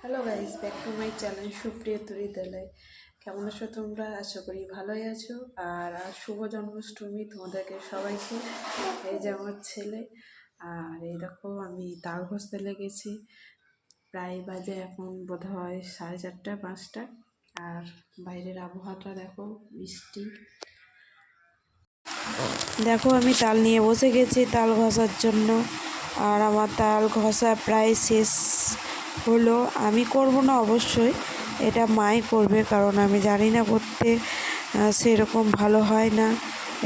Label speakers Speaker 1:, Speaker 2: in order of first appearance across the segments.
Speaker 1: Hello guys, back to my channel সুপ্রিয় বিদ্যালয়। কেমন আছো তোমরা? আশা করি ভালোই আছো। আর শুভ জন্মাষ্টমী তোমাদেরকে সবাইকে। এই যে আমার ছেলে, আর এই দেখো আমি তাল ঘষতে লেগেছি। প্রায় বাজে এখন বোধহয় 4:30-5টা। আর বাইরের আবহাওয়াটা দেখো, বৃষ্টি। দেখো আমি তাল নিয়ে বসে গেছি তাল ঘষার জন্য। আর আমার তাল ঘষা প্রায় শেষ হলো। আমি করব না অবশ্যই, এটা মাই করবে, কারণ আমি জানি না করতে, সেরকম ভালো হয় না।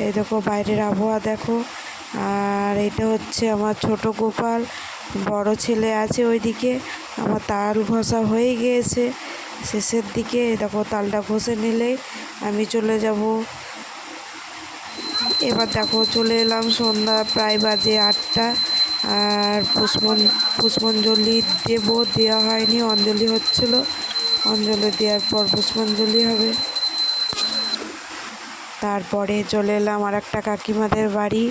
Speaker 1: এই দেখো বাইরের আবহাওয়া দেখো। আর এটা হচ্ছে আমার ছোট গোপাল, বড় ছেলে আছে ওইদিকে। আমার তাল ঘষা হয়ে গিয়েছে শেষের দিকে। দেখো তালটা ঘষে নিলেই আমি চলে যাব। এবার দেখো চলে এলাম, সন্ধ্যা প্রায় বাজে 8টা। আর পুষ্পাঞ্জলি দেওয়া হয়নি, অঞ্জলি হচ্ছিল। অঞ্জলি দেওয়ার পর পুষ্পাঞ্জলি হবে। তারপরে চলে এলাম আর একটা কাকিমাদের বাড়ি,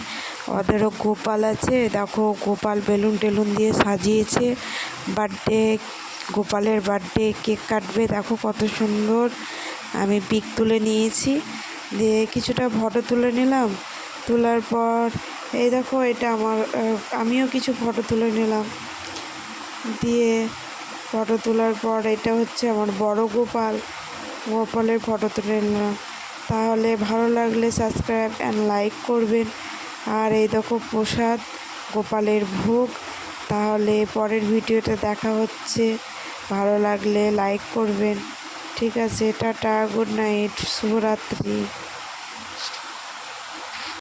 Speaker 1: ওদেরও গোপাল আছে। দেখো গোপাল বেলুন টেলুন দিয়ে সাজিয়েছে। বার্থডে, গোপালের বার্থডে কেক কাটবে। দেখো কত সুন্দর। আমি পিক তুলে নিয়েছি, দিয়ে কিছুটা ফটো তুলে নিলাম। তোলার পর এই দেখো এটা আমার, আমিও কিছু ফটো তুলে নিলাম। দিয়ে ফটো তোলার পর এটা হচ্ছে আমার বড় গোপাল, গোপালের ফটো তুলে নিলাম। তাহলে ভালো লাগলে সাবস্ক্রাইব অ্যান্ড লাইক করবেন। আর এই দেখো প্রসাদ, গোপালের ভোগ। তাহলে পরের ভিডিওতে দেখা হচ্ছে, ভালো লাগলে লাইক করবেন। ঠিক আছে, টাটা, গুড নাইট, শুভরাত্রি।